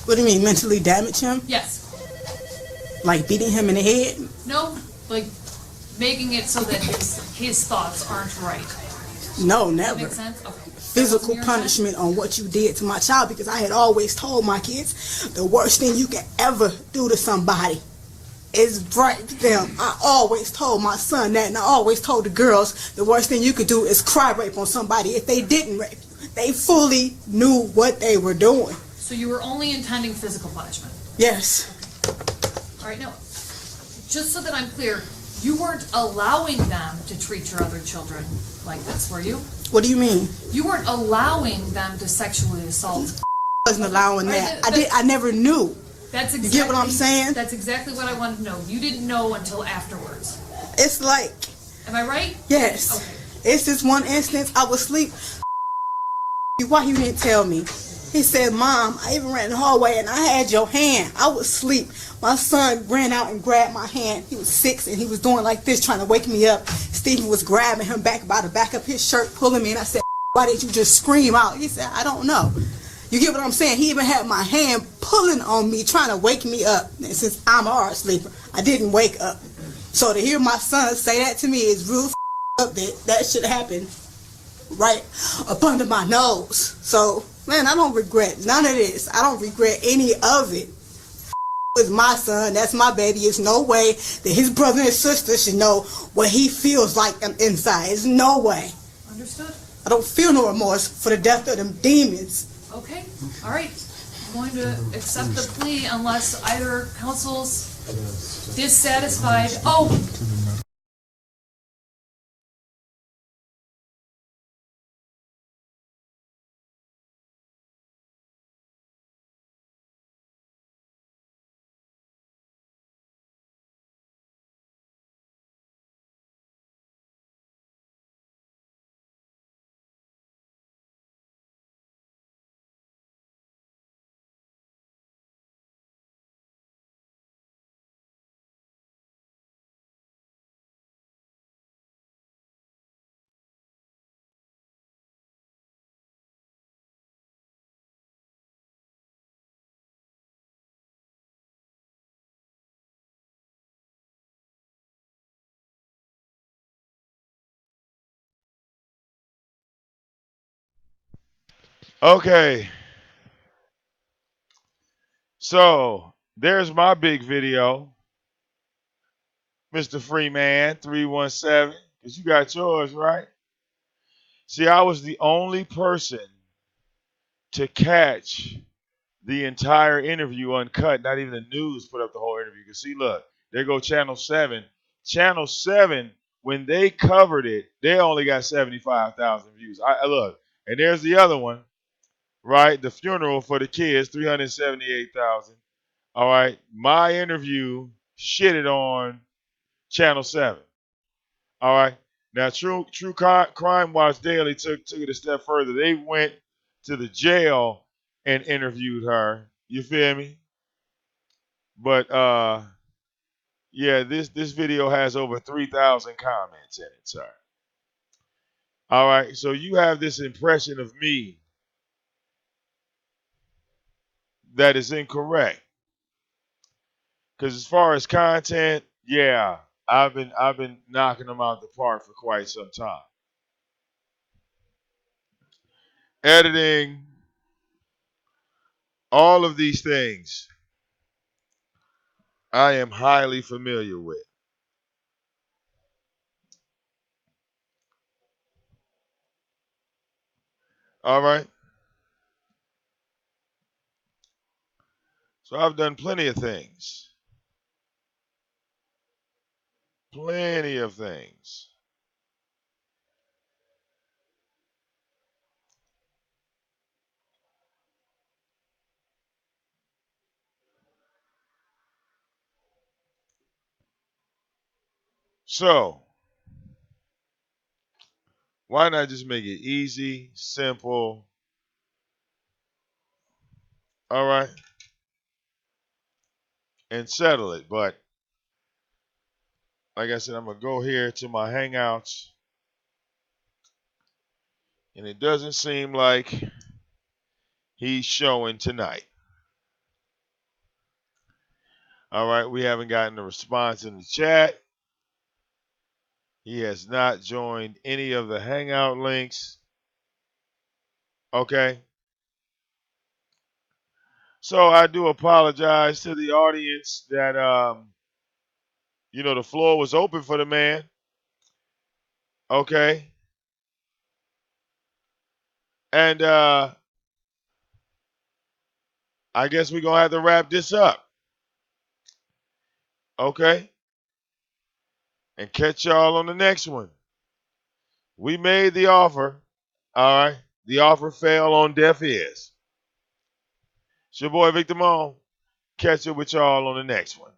J: What do you mean, mentally damage him?
I: Yes.
J: Like beating him in the head?
I: No, like making it so that his thoughts aren't right.
J: No,
I: Does
J: never.
I: that make sense? Okay.
J: Physical punishment on what you did to my child, because I had always told my kids the worst thing you can ever do to somebody is rape them. I always told my son that, and I always told the girls the worst thing you could do is cry rape on somebody if they didn't rape you. They fully knew what they were doing.
I: So you were only intending physical punishment?
J: Yes.
I: All right, now, just so that I'm clear, you weren't allowing them to treat your other children like this, were you?
J: What do you mean?
I: You weren't allowing them to sexually assault.
J: I wasn't allowing that. I never knew.
I: That's exactly,
J: you get what I'm saying?
I: That's exactly what I wanted to know. You didn't know until afterwards.
J: It's like...
I: Am I right?
J: Yes. Okay. It's this one instance, I was asleep. Why you didn't tell me? He said, Mom, I even ran in the hallway and I had your hand. I was asleep. My son ran out and grabbed my hand. He was 6 and he was doing like this, trying to wake me up. Stephen was grabbing him back by the back of his shirt, pulling me, and I said, why didn't you just scream out? He said, I don't know. You get what I'm saying? He even had my hand pulling on me, trying to wake me up. And since I'm a hard sleeper, I didn't wake up. So to hear my son say that to me is real up that should happen right up under my nose. So, man, I don't regret none of this. I don't regret any of it. It's my son. That's my baby. There's no way that his brother and sister should know what he feels like inside. There's no way.
I: Understood.
J: I don't feel no remorse for the death of them demons.
I: Okay. All right. I'm going to accept the plea unless either counsel's dissatisfied. Oh!
B: Okay. So there's my big video, Mr. Freeman 317, because you got yours, right? See, I was the only person to catch the entire interview uncut. Not even the news put up the whole interview. You can see, look, there go Channel 7. Channel 7, when they covered it, they only got 75,000 views. I look, and there's the other one, right? The funeral for the kids, 378,000. All right, my interview shitted on Channel 7. All right, now True Crime Watch Daily took it a step further. They went to the jail and interviewed her. You feel me? But yeah, this video has over 3,000 comments in it, sir. All right, so you have this impression of me that is incorrect. Because as far as content, yeah, I've been knocking them out the park for quite some time. Editing, all of these things, I am highly familiar with. All right. So I've done plenty of things. Plenty of things. So, why not just make it easy, simple, all right, and settle it? But, like I said, I'm going to go here to my Hangouts, and it doesn't seem like he's showing tonight. All right, we haven't gotten a response in the chat. He has not joined any of the Hangout links. Okay. So I do apologize to the audience that the floor was open for the man. Okay. And I guess we're gonna have to wrap this up. Okay. And catch y'all on the next one. We made the offer. All right. The offer fell on deaf ears. It's your boy VicDamoane. Catch up with y'all on the next one.